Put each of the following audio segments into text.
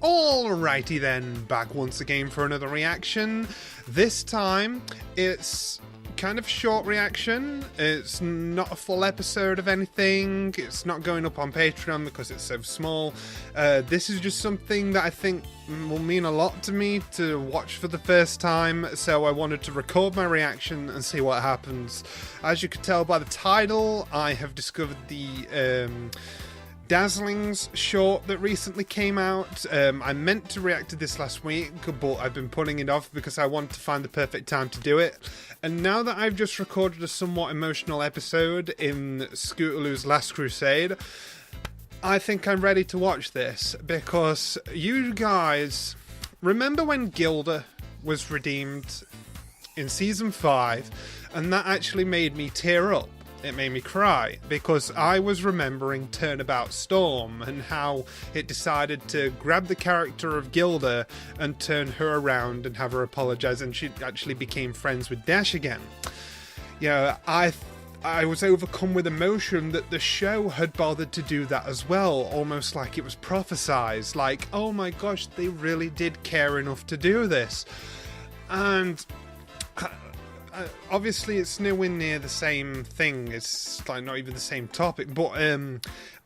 Alrighty then, back once again for another reaction. This time, it's kind of a short reaction. It's not a full episode of anything. It's not going up on Patreon because it's so small. This is just something that I think will mean a lot to me to watch for the first time, so I wanted to record my reaction and see what happens. As you could tell by the title, I have discovered the Dazzlings short that recently came out. I meant to react to this last week, but I've been putting it off because I wanted to find the perfect time to do it. And now that I've just recorded a somewhat emotional episode in Scootaloo's Last Crusade, I think I'm ready to watch this, because you guys remember when Gilda was redeemed in Season 5, and that actually made me tear up. It made me cry, because I was remembering Turnabout Storm and how it decided to grab the character of Gilda and turn her around and have her apologize, and she actually became friends with Dash again. You know, I was overcome with emotion that the show had bothered to do that as well, almost like it was prophesized, like, oh my gosh, they really did care enough to do this. And obviously it's nowhere near the same thing, it's like not even the same topic, but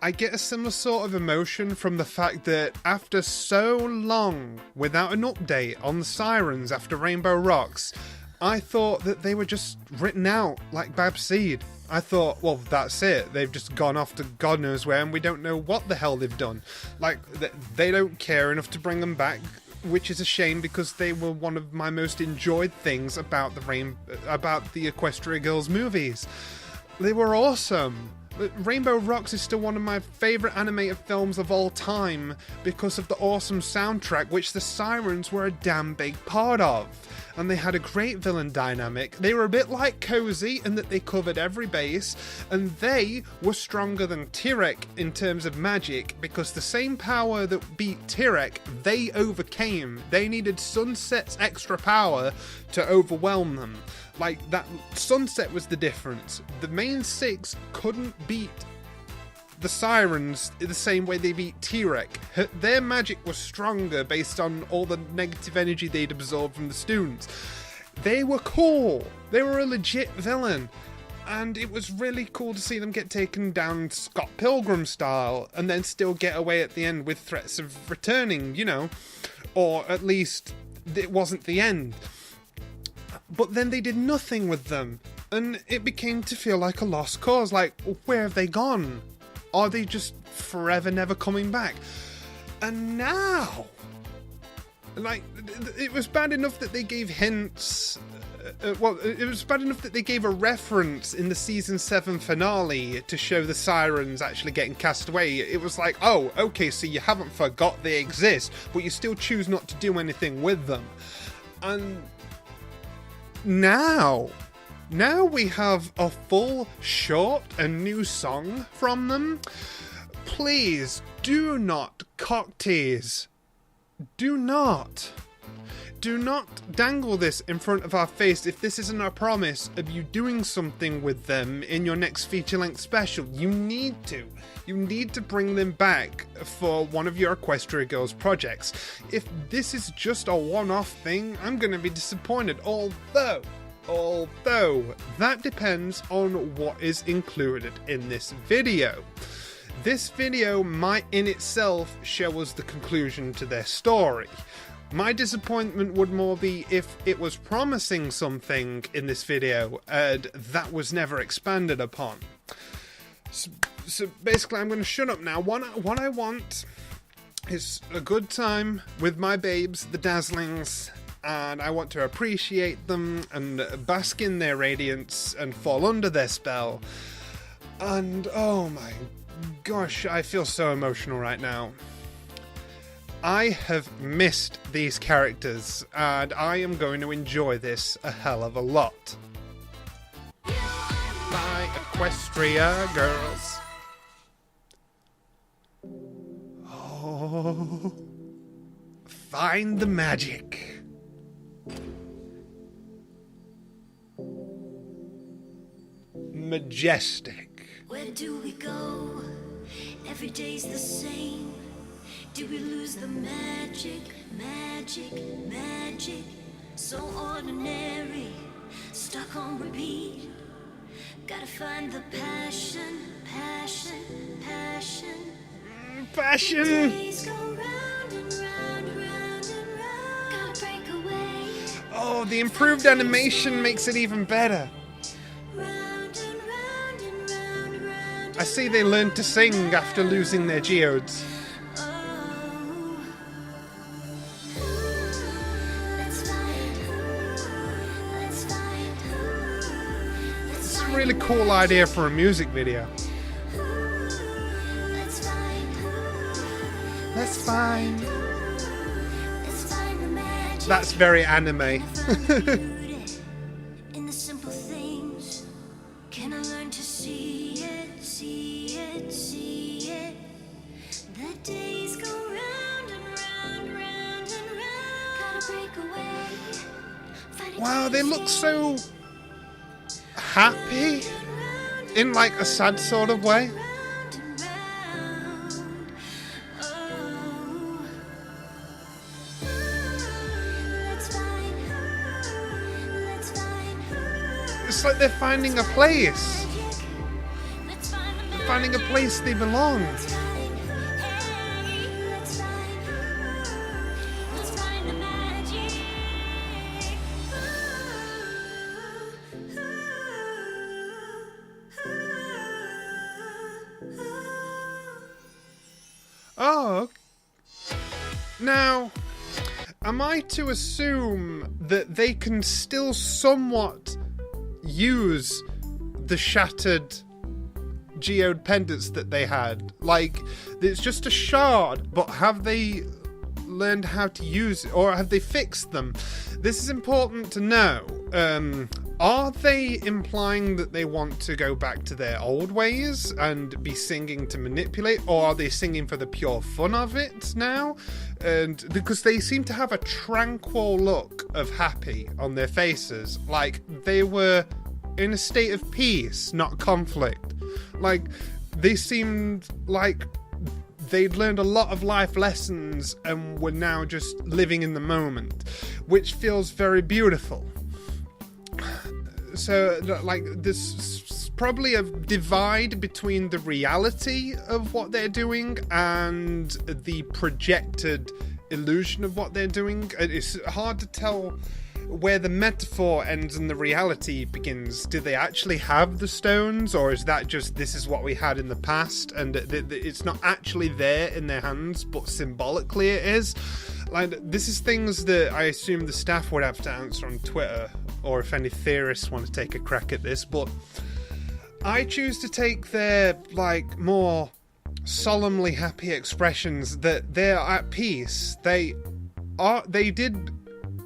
I get a similar sort of emotion from the fact that after so long without an update on the Sirens after Rainbow Rocks, I thought that they were just written out like Bab Seed. I thought, well, that's it, they've just gone off to God knows where and we don't know what the hell they've done. Like, they don't care enough to bring them back, which is a shame, because they were one of my most enjoyed things about the Equestria Girls movies. They were awesome. Rainbow Rocks is still one of my favourite animated films of all time because of the awesome soundtrack, which the Sirens were a damn big part of. And they had a great villain dynamic. They were a bit like Cozy in that they covered every base, and they were stronger than Tyrek in terms of magic, because the same power that beat Tyrek, they overcame. They needed Sunset's extra power to overwhelm them. Like, that Sunset was the difference. The main six couldn't beat the Sirens the same way they beat Tyrek. Their magic was stronger based on all the negative energy they'd absorbed from the students. They were cool. They were a legit villain. And it was really cool to see them get taken down Scott Pilgrim style and then still get away at the end with threats of returning, you know. Or at least it wasn't the end. But then they did nothing with them, and it became to feel like a lost cause. Like, where have they gone? Are they just forever never coming back? And now, like, it was bad enough that they gave hints. It was bad enough that they gave a reference in the Season 7 finale to show the Sirens actually getting cast away. It was like, oh, okay, so you haven't forgot they exist, but you still choose not to do anything with them. And now we have a full short and new song from them. Please do not cock tease. Do not dangle this in front of our face if this isn't a promise of you doing something with them in your next feature-length special. You need to bring them back for one of your Equestria Girls projects. If this is just a one-off thing, I'm going to be disappointed, although that depends on what is included in this video. This video might in itself show us the conclusion to their story. My disappointment would more be if it was promising something in this video and that was never expanded upon. So basically, I'm going to shut up now. What I want is a good time with my babes, the Dazzlings, and I want to appreciate them and bask in their radiance and fall under their spell. And oh my gosh, I feel so emotional right now. I have missed these characters, and I am going to enjoy this a hell of a lot. My Equestria Girls. Oh, find the magic. Majestic. Where do we go? Every day's the same. Did we lose the magic, magic, magic? So ordinary, stuck on repeat. Gotta find the passion, passion, passion. Passion! Days go round and round, round and round. Gotta break away. Oh, the improved animation makes it even better. Round and round and round, round. I see they learned to sing after losing their geodes. It's a really cool idea for a music video. Let's find. That's very anime. In the simple things, can I learn to see it, see it, see it? The days go round and round, round and round. Gotta break away. Wow, they look so happy in like a sad sort of way. It's like they're finding a place. They're finding a place they belong. Oh. Now, am I to assume that they can still somewhat use the shattered geode pendants that they had? Like, it's just a shard, but have they learned how to use it, or have they fixed them? This is important to know. Are they implying that they want to go back to their old ways and be singing to manipulate, or are they singing for the pure fun of it now? And because they seem to have a tranquil look of happy on their faces, like they were in a state of peace, not conflict. Like, they seemed like they'd learned a lot of life lessons and were now just living in the moment, which feels very beautiful. So, like, there's probably a divide between the reality of what they're doing and the projected illusion of what they're doing. It's hard to tell where the metaphor ends and the reality begins. Do they actually have the stones, or is that just, this is what we had in the past, and it's not actually there in their hands, but symbolically it is? Like, this is things that I assume the staff would have to answer on Twitter, or if any theorists want to take a crack at this, but I choose to take their, like, more solemnly happy expressions that they're at peace. They did,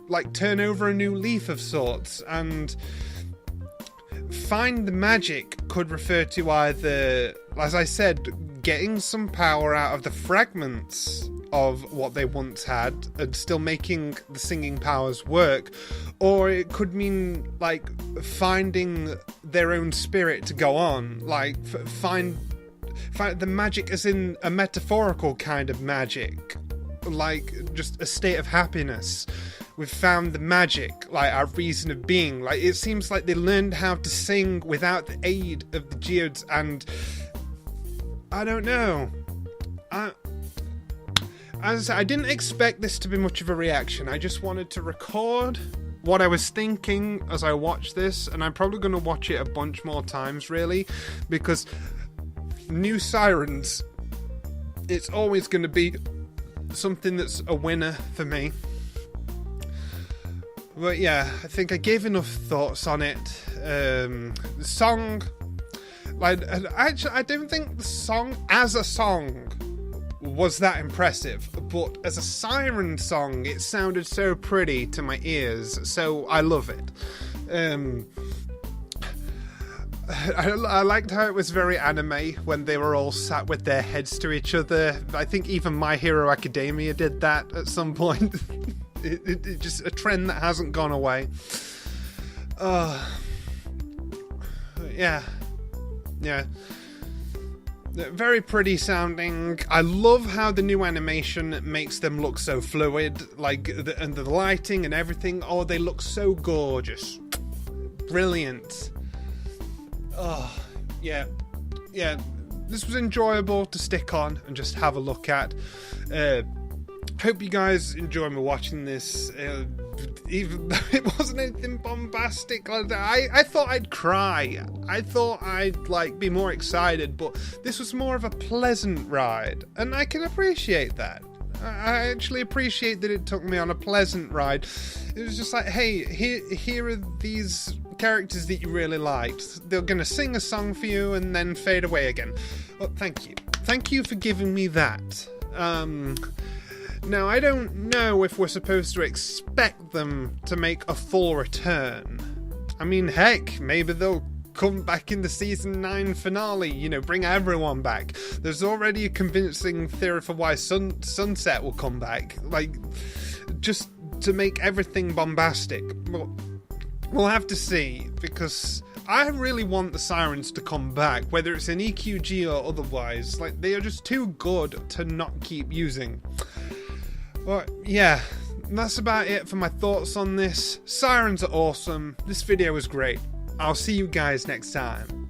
like, turn over a new leaf of sorts, and find the magic could refer to either, as I said, getting some power out of the fragments of what they once had and still making the singing powers work, or it could mean, like, finding their own spirit to go on, like, find the magic as in a metaphorical kind of magic, like just a state of happiness. We've found the magic, like our reason of being. Like, it seems like they learned how to sing without the aid of the geodes, and I don't know. As I didn't expect this to be much of a reaction. I just wanted to record what I was thinking as I watched this, and I'm probably going to watch it a bunch more times, really, because new Sirens, it's always going to be something that's a winner for me. But yeah, I think I gave enough thoughts on it. The song, like, actually, I don't think the song as a song was that impressive, but as a siren song, it sounded so pretty to my ears, so I love it. I liked how it was very anime when they were all sat with their heads to each other. I think even My Hero Academia did that at some point. It just a trend that hasn't gone away. Yeah. Very pretty sounding. I love how the new animation makes them look so fluid, like and the lighting and everything. Oh, they look so gorgeous. Brilliant. Oh, yeah. This was enjoyable to stick on and just have a look at. Hope you guys enjoy me watching this. Even though it wasn't anything bombastic, I thought I'd cry. I thought I'd be more excited, but this was more of a pleasant ride, and I can appreciate that. I actually appreciate that it took me on a pleasant ride. It was just like, hey, here are these characters that you really liked. They're gonna sing a song for you and then fade away again. Well, thank you for giving me that. Now, I don't know if we're supposed to expect them to make a full return. I mean, heck, maybe they'll come back in the season 9 finale, bring everyone back. There's already a convincing theory for why Sunset will come back, just to make everything bombastic. But we'll have to see, because I really want the Sirens to come back, whether it's in EQG or otherwise. They are just too good to not keep using. Well, yeah, that's about it for my thoughts on this. Sirens are awesome. This video was great. I'll see you guys next time.